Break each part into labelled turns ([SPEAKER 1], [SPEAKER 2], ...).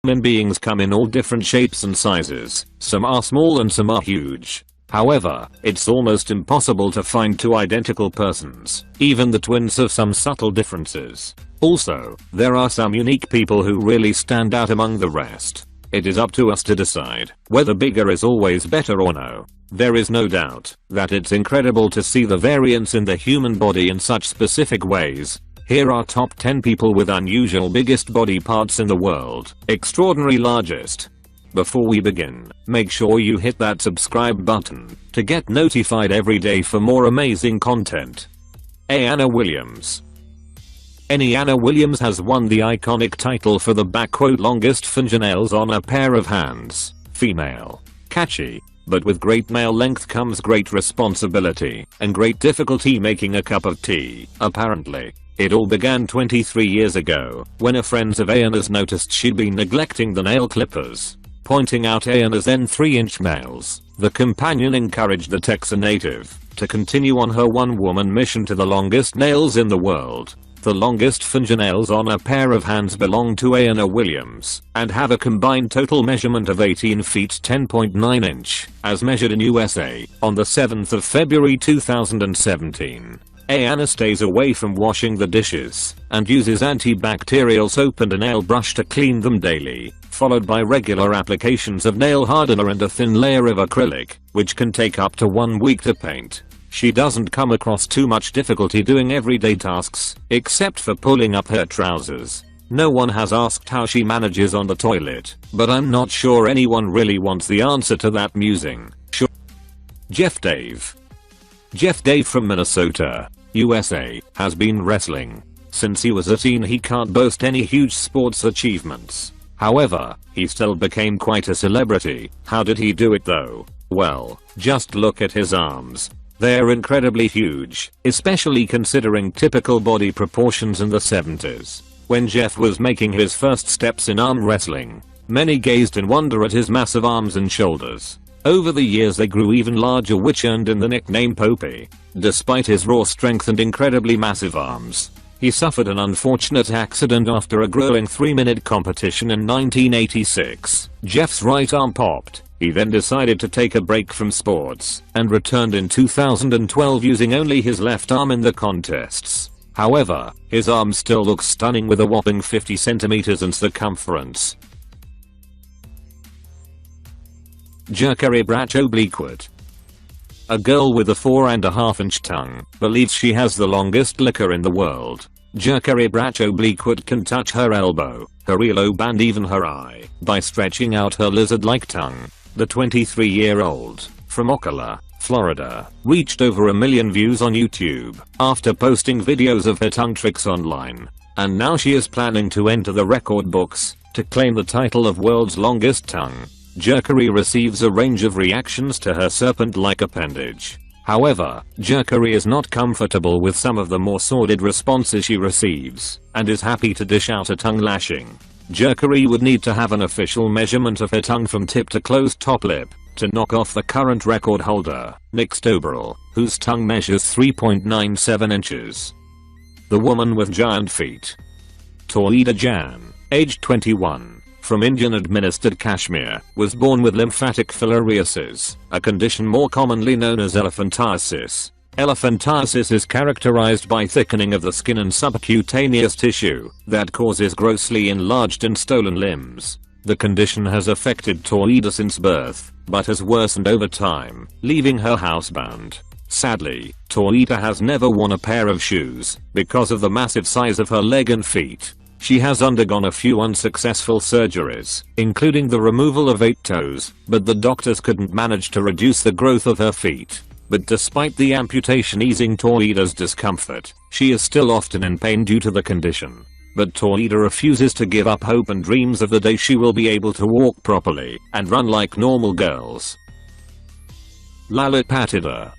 [SPEAKER 1] Human beings come in all different shapes and sizes, some are small and some are huge. However, it's almost impossible to find two identical persons. Even the twins have some subtle differences. Also, there are some unique people who really stand out among the rest. It is up to us to decide whether bigger is always better or no. There is no doubt that it's incredible to see the variance in the human body in such specific ways. Here are top 10 people with unusual biggest body parts in the world. Extraordinary largest. Before we begin, make sure you hit that subscribe button to get notified every day for more amazing content. Anna Williams. Anna Williams has won the iconic title for the "longest fingernails on a pair of hands." Female. Catchy. But with great male length comes great responsibility and great difficulty making a cup of tea, apparently. It all began 23 years ago when a friend of Anna's noticed she'd been neglecting the nail clippers. Pointing out Anna's then 3-inch nails, the companion encouraged the Texan native to continue on her one-woman mission to the longest nails in the world. The longest fingernails on a pair of hands belong to Anna Williams and have a combined total measurement of 18 feet 10.9 inch, as measured in USA, on the 7th of February 2017. Anna stays away from washing the dishes and uses antibacterial soap and a nail brush to clean them daily, followed by regular applications of nail hardener and a thin layer of acrylic, which can take up to 1 week to paint. She doesn't come across too much difficulty doing everyday tasks, except for pulling up her trousers. No one has asked how she manages on the toilet, but I'm not sure anyone really wants the answer to that musing. Sure. Jeff Dave. Jeff Dave from Minnesota, USA, has been wrestling. Since he was a teen he can't boast any huge sports achievements. However, he still became quite a celebrity. How did he do it though? Well, just look at his arms. They're incredibly huge, especially considering typical body proportions in the 70s. When Jeff was making his first steps in arm wrestling, many gazed in wonder at his massive arms and shoulders. Over the years they grew even larger, which earned him the nickname Popey. Despite his raw strength and incredibly massive arms, he suffered an unfortunate accident after a grueling 3-minute competition in 1986. Jeff's right arm popped. He then decided to take a break from sports and returned in 2012 using only his left arm in the contests. However, his arm still looks stunning with a whopping 50 centimeters in circumference. Rcheus. A girl with a 4.5-inch tongue believes she has the longest liquor in the world. Rcheus can touch her elbow, her earlobe and even her eye by stretching out her lizard-like tongue. The 23-year-old, from Ocala, Florida, reached over 1 million views on YouTube after posting videos of her tongue tricks online. And now she is planning to enter the record books to claim the title of world's longest tongue. Rcheus receives a range of reactions to her serpent-like appendage. However, Rcheus is not comfortable with some of the more sordid responses she receives and is happy to dish out a tongue lashing. Rcheus would need to have an official measurement of her tongue from tip to closed top lip to knock off the current record holder, Nick Stoberl, whose tongue measures 3.97 inches. The woman with giant feet. Tawhida Jan, aged 21, from Indian-administered Kashmir, was born with lymphatic filariasis, a condition more commonly known as elephantiasis. Elephantiasis is characterized by thickening of the skin and subcutaneous tissue that causes grossly enlarged and swollen limbs. The condition has affected Tawhida since birth, but has worsened over time, leaving her housebound. Sadly, Tawhida has never worn a pair of shoes because of the massive size of her leg and feet. She has undergone a few unsuccessful surgeries, including the removal of 8 toes, but the doctors couldn't manage to reduce the growth of her feet. But despite the amputation easing Tawhida's discomfort, she is still often in pain due to the condition. But Tawhida refuses to give up hope and dreams of the day she will be able to walk properly and run like normal girls. Lalit Patidar.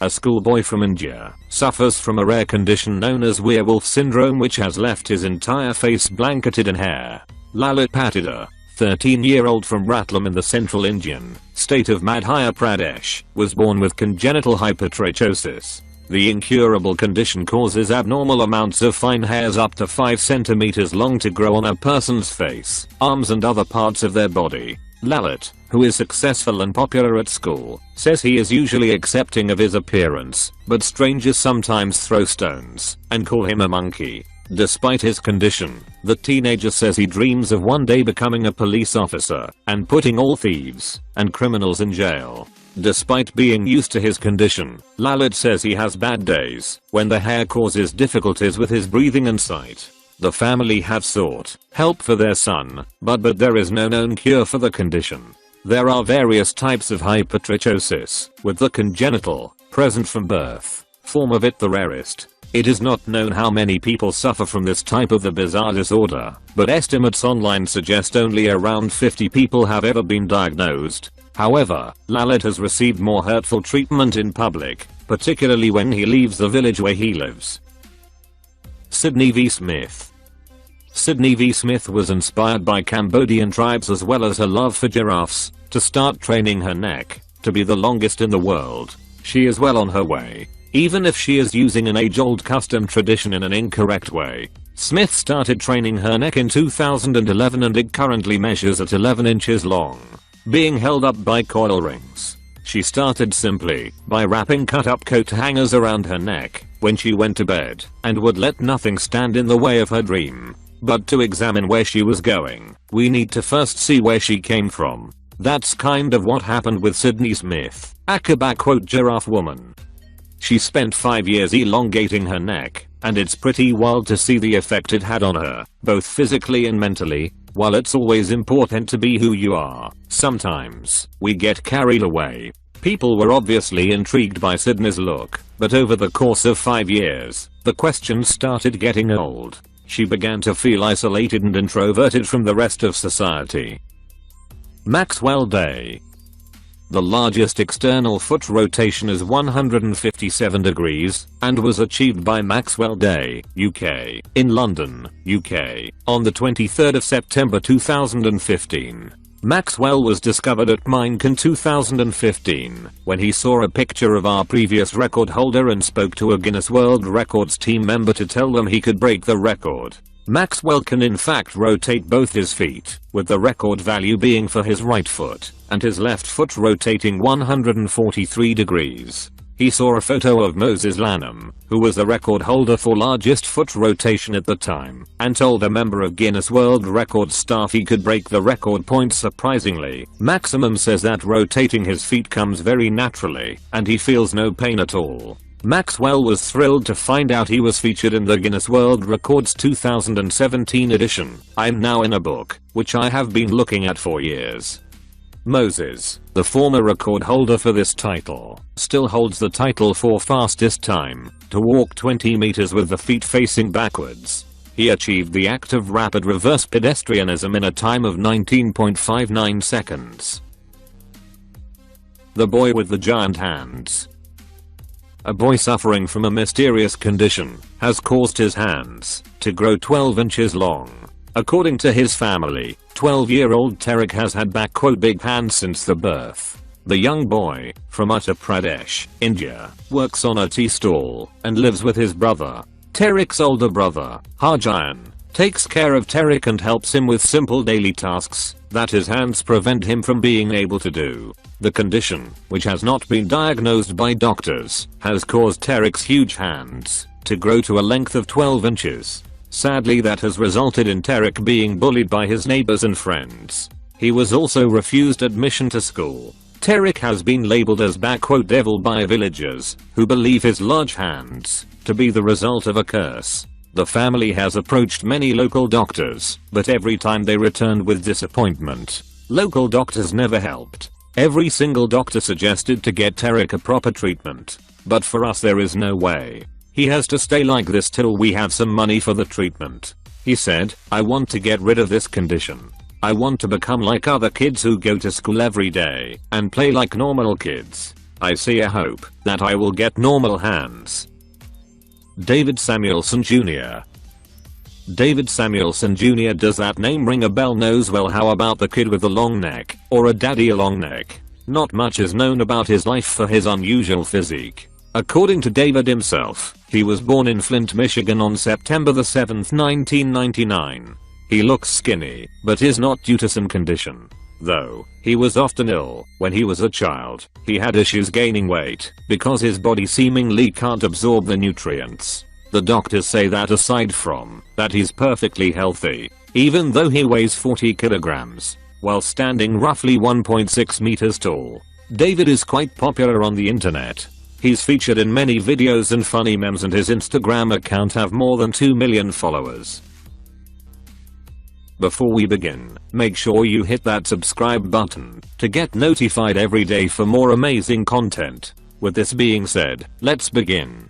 [SPEAKER 1] A schoolboy from India suffers from a rare condition known as werewolf syndrome, which has left his entire face blanketed in hair. Lalit Patidar, 13-year-old from Ratlam in the central Indian state of Madhya Pradesh, was born with congenital hypertrichosis. The incurable condition causes abnormal amounts of fine hairs up to 5 centimeters long to grow on a person's face, arms and other parts of their body. Lalit, who is successful and popular at school, says he is usually accepting of his appearance, but strangers sometimes throw stones and call him a monkey. Despite his condition, the teenager says he dreams of one day becoming a police officer and putting all thieves and criminals in jail. Despite being used to his condition, Lalit says he has bad days when the hair causes difficulties with his breathing and sight. The family have sought help for their son, but there is no known cure for the condition. There are various types of hypertrichosis, with the congenital, present from birth, form of it the rarest. It is not known how many people suffer from this type of the bizarre disorder, but estimates online suggest only around 50 people have ever been diagnosed. However, Lalit has received more hurtful treatment in public, particularly when he leaves the village where he lives. Sydney v. Smith. Sydney v. Smith was inspired by Cambodian tribes as well as her love for giraffes, to start training her neck to be the longest in the world. She is well on her way, even if she is using an age-old custom tradition in an incorrect way. Smith started training her neck in 2011 and it currently measures at 11 inches long, being held up by coil rings. She started simply by wrapping cut-up coat hangers around her neck when she went to bed and would let nothing stand in the way of her dream. But to examine where she was going, we need to first see where she came from. That's kind of what happened with Sydney Smith, aka giraffe woman. She spent 5 years elongating her neck, and it's pretty wild to see the effect it had on her, both physically and mentally. While it's always important to be who you are, sometimes we get carried away. People were obviously intrigued by Sydney's look, but over the course of 5 years, the questions started getting old. She began to feel isolated and introverted from the rest of society. Maxwell Day. The largest external foot rotation is 157 degrees and was achieved by Maxwell Day, UK, in London, UK, on the 23rd of September 2015. Maxwell was discovered at Minec in 2015 when he saw a picture of our previous record holder and spoke to a Guinness World Records team member to tell them he could break the record. Maxwell can in fact rotate both his feet, with the record value being for his right foot, and his left foot rotating 143 degrees. He saw a photo of Moses Lanham, who was the record holder for largest foot rotation at the time, and told a member of Guinness World Records staff he could break the record point surprisingly. Maximum says that rotating his feet comes very naturally, and he feels no pain at all. Maxwell was thrilled to find out he was featured in the Guinness World Records 2017 edition. I'm now in a book, which I have been looking at for years. Moses, the former record holder for this title, still holds the title for fastest time to walk 20 meters with the feet facing backwards. He achieved the act of rapid reverse pedestrianism in a time of 19.59 seconds. The boy with the giant hands. A boy suffering from a mysterious condition has caused his hands to grow 12 inches long. According to his family, 12-year-old Tarek has had big hands since the birth. The young boy, from Uttar Pradesh, India, works on a tea stall and lives with his brother. Tarek's older brother, Harjan, takes care of Tarek and helps him with simple daily tasks that his hands prevent him from being able to do. The condition, which has not been diagnosed by doctors, has caused Tarek's huge hands to grow to a length of 12 inches. Sadly, that has resulted in Tarek being bullied by his neighbors and friends. He was also refused admission to school. Tarek has been labeled as devil by villagers, who believe his large hands to be the result of a curse. The family has approached many local doctors, but every time they returned with disappointment. Local doctors never helped. Every single doctor suggested to get Tarek a proper treatment. But for us there is no way. He has to stay like this till we have some money for the treatment. He said, I want to get rid of this condition. I want to become like other kids who go to school every day and play like normal kids. I see a hope that I will get normal hands. David Samuelson Jr. David Samuelson Jr. Does that name ring a bell? Knows well. How about the kid with the long neck, or a daddy long neck? Not much is known about his life for his unusual physique. According to David himself, he was born in Flint, Michigan on September the 7th, 1999. He looks skinny, but is not due to some condition. Though, he was often ill. When he was a child, he had issues gaining weight because his body seemingly can't absorb the nutrients. The doctors say that aside from that, he's perfectly healthy, even though he weighs 40 kilograms, while standing roughly 1.6 meters tall. David is quite popular on the internet. He's featured in many videos and funny memes, and his Instagram account have more than 2 million followers. Before we begin, make sure you hit that subscribe button to get notified every day for more amazing content. With this being said, let's begin.